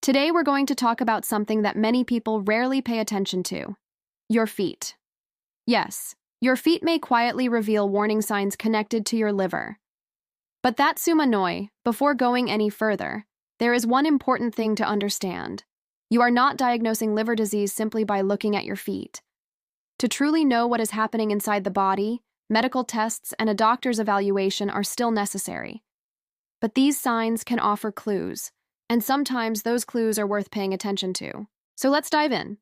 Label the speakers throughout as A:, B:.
A: Today we're going to talk about something that many people rarely pay attention to: your feet. Yes, your feet may quietly reveal warning signs connected to your liver. But that's sumanoi. Before going any further, there is one important thing to understand. You are not diagnosing liver disease simply by looking at your feet. To truly know what is happening inside the body, medical tests and a doctor's evaluation are still necessary. But these signs can offer clues, and sometimes those clues are worth paying attention to. So let's dive in.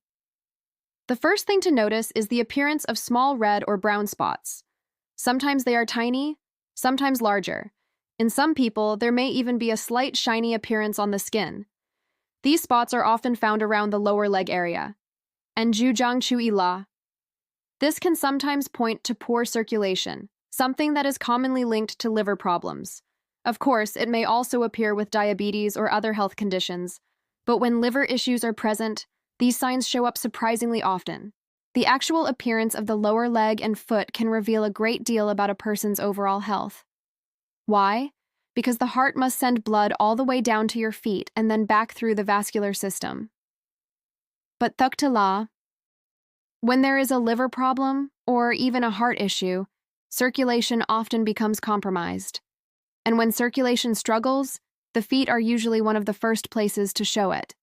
A: The first thing to notice is the appearance of small red or brown spots. Sometimes they are tiny, sometimes larger. In some people, there may even be a slight shiny appearance on the skin. These spots are often found around the lower leg area. And jujang. This can sometimes point to poor circulation, something that is commonly linked to liver problems. Of course, it may also appear with diabetes or other health conditions, but when liver issues are present, these signs show up surprisingly often. The actual appearance of the lower leg and foot can reveal a great deal about a person's overall health. Why? Because the heart must send blood all the way down to your feet and then back through the vascular system. But thuktala, when there is a liver problem or even a heart issue, circulation often becomes compromised. And when circulation struggles, the feet are usually one of the first places to show it.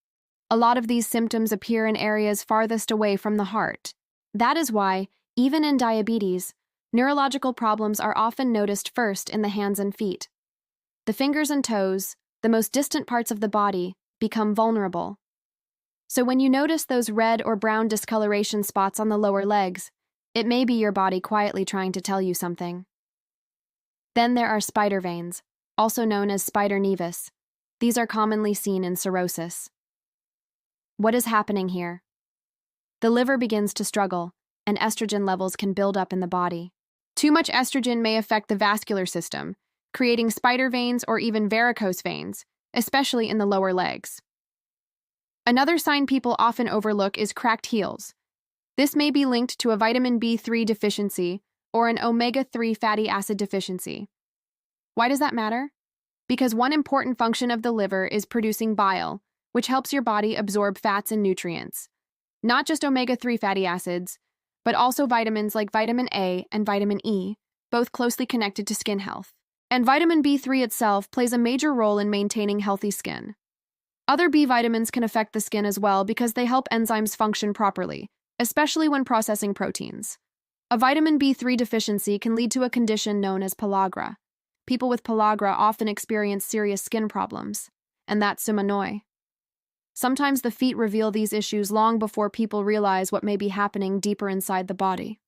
A: A lot of these symptoms appear in areas farthest away from the heart. That is why, even in diabetes, neurological problems are often noticed first in the hands and feet. The fingers and toes, the most distant parts of the body, become vulnerable. So when you notice those red or brown discoloration spots on the lower legs, it may be your body quietly trying to tell you something. Then there are spider veins, also known as spider nevus. These are commonly seen in cirrhosis. What is happening here? The liver begins to struggle, and estrogen levels can build up in the body. Too much estrogen may affect the vascular system, creating spider veins or even varicose veins, especially in the lower legs. Another sign people often overlook is cracked heels. This may be linked to a vitamin B3 deficiency or an omega-3 fatty acid deficiency. Why does that matter? Because one important function of the liver is producing bile, which helps your body absorb fats and nutrients. Not just omega-3 fatty acids, but also vitamins like vitamin A and vitamin E, both closely connected to skin health. And vitamin B3 itself plays a major role in maintaining healthy skin. Other B vitamins can affect the skin as well because they help enzymes function properly, especially when processing proteins. A vitamin B3 deficiency can lead to a condition known as pellagra. People with pellagra often experience serious skin problems, and that's sumanoi. Sometimes the feet reveal these issues long before people realize what may be happening deeper inside the body.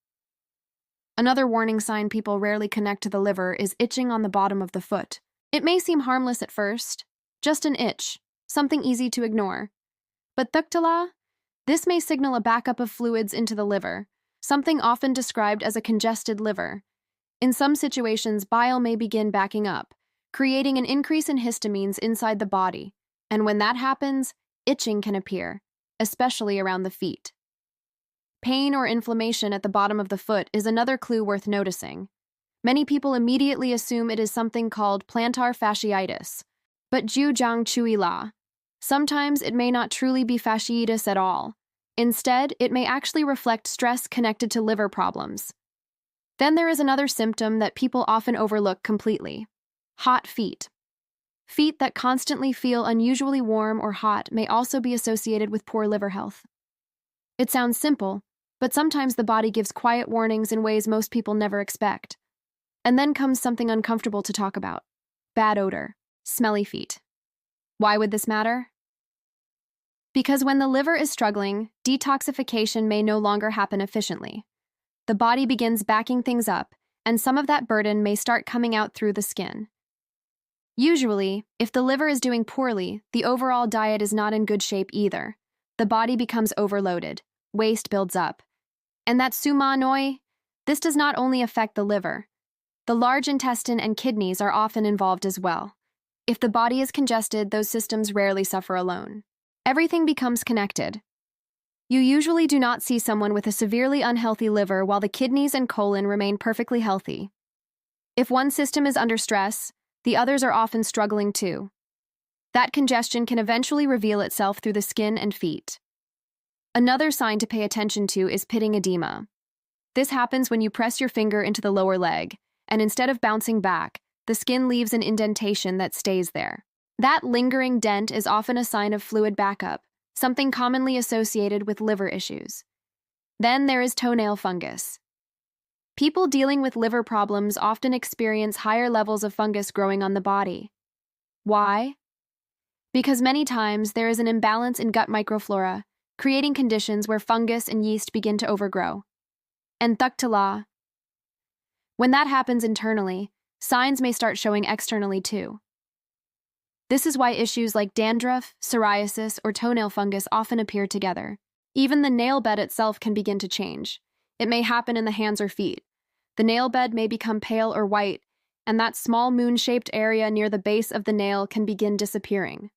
A: Another warning sign people rarely connect to the liver is itching on the bottom of the foot. It may seem harmless at first, just an itch, something easy to ignore. But thuktala, this may signal a backup of fluids into the liver, something often described as a congested liver. In some situations, bile may begin backing up, creating an increase in histamines inside the body, and when that happens, itching can appear, especially around the feet. Pain or inflammation at the bottom of the foot is another clue worth noticing. Many people immediately assume it is something called plantar fasciitis, but jujang. Sometimes it may not truly be fasciitis at all. Instead, it may actually reflect stress connected to liver problems. Then there is another symptom that people often overlook completely: hot feet. Feet that constantly feel unusually warm or hot may also be associated with poor liver health. It sounds simple, but sometimes the body gives quiet warnings in ways most people never expect. And then comes something uncomfortable to talk about: bad odor, smelly feet. Why would this matter? Because when the liver is struggling, detoxification may no longer happen efficiently. The body begins backing things up, and some of that burden may start coming out through the skin. Usually, if the liver is doing poorly, the overall diet is not in good shape either. The body becomes overloaded, waste builds up. And that sumanoi, this does not only affect the liver. The large intestine and kidneys are often involved as well. If the body is congested, those systems rarely suffer alone. Everything becomes connected. You usually do not see someone with a severely unhealthy liver while the kidneys and colon remain perfectly healthy. If one system is under stress, the others are often struggling too. That congestion can eventually reveal itself through the skin and feet. Another sign to pay attention to is pitting edema. This happens when you press your finger into the lower leg, and instead of bouncing back, the skin leaves an indentation that stays there. That lingering dent is often a sign of fluid backup, something commonly associated with liver issues. Then there is toenail fungus. People dealing with liver problems often experience higher levels of fungus growing on the body. Why? Because many times there is an imbalance in gut microflora, creating conditions where fungus and yeast begin to overgrow. And thuktala. When that happens internally, signs may start showing externally too. This is why issues like dandruff, psoriasis, or toenail fungus often appear together. Even the nail bed itself can begin to change. It may happen in the hands or feet. The nail bed may become pale or white, and that small moon-shaped area near the base of the nail can begin disappearing.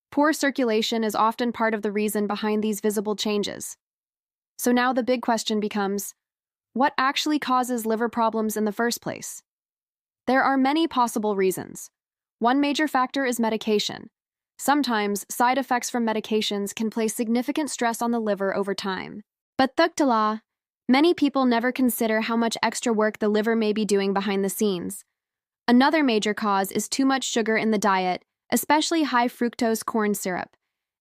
A: Poor circulation is often part of the reason behind these visible changes. So now the big question becomes, what actually causes liver problems in the first place? There are many possible reasons. One major factor is medication. Sometimes, side effects from medications can place significant stress on the liver over time. But thuktala, many people never consider how much extra work the liver may be doing behind the scenes. Another major cause is too much sugar in the diet, especially high fructose corn syrup.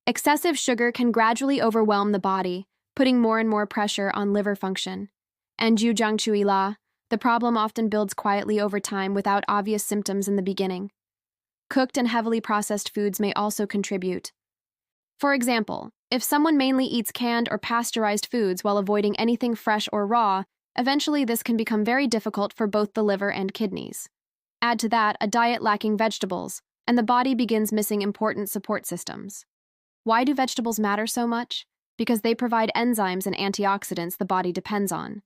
A: Excessive sugar can gradually overwhelm the body, putting more and more pressure on liver function. And jujangchuila, the problem often builds quietly over time without obvious symptoms in the beginning. Cooked and heavily processed foods may also contribute. For example, if someone mainly eats canned or pasteurized foods while avoiding anything fresh or raw, eventually this can become very difficult for both the liver and kidneys. Add to that a diet lacking vegetables, and the body begins missing important support systems. Why do vegetables matter so much? Because they provide enzymes and antioxidants the body depends on.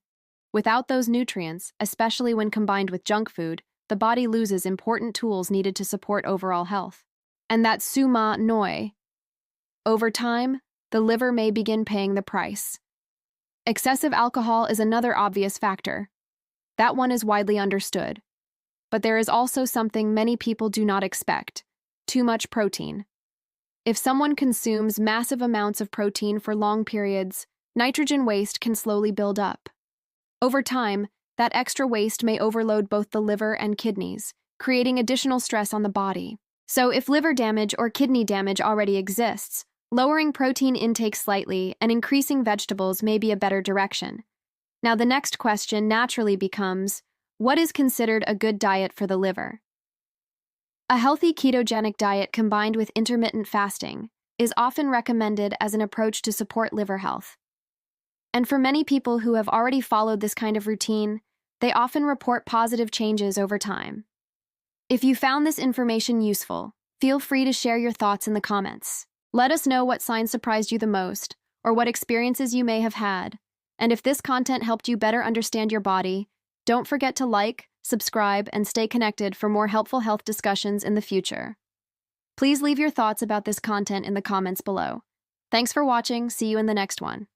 A: Without those nutrients, especially when combined with junk food, the body loses important tools needed to support overall health. And that's summa noi. Over time, the liver may begin paying the price. Excessive alcohol is another obvious factor. That one is widely understood. But there is also something many people do not expect: too much protein. If someone consumes massive amounts of protein for long periods, nitrogen waste can slowly build up. Over time, that extra waste may overload both the liver and kidneys, creating additional stress on the body. So if liver damage or kidney damage already exists, lowering protein intake slightly and increasing vegetables may be a better direction. Now the next question naturally becomes, what is considered a good diet for the liver? A healthy ketogenic diet combined with intermittent fasting is often recommended as an approach to support liver health. And for many people who have already followed this kind of routine, they often report positive changes over time. If you found this information useful, feel free to share your thoughts in the comments. Let us know what signs surprised you the most, or what experiences you may have had. And if this content helped you better understand your body, don't forget to like, subscribe, and stay connected for more helpful health discussions in the future. Please leave your thoughts about this content in the comments below. Thanks for watching. See you in the next one.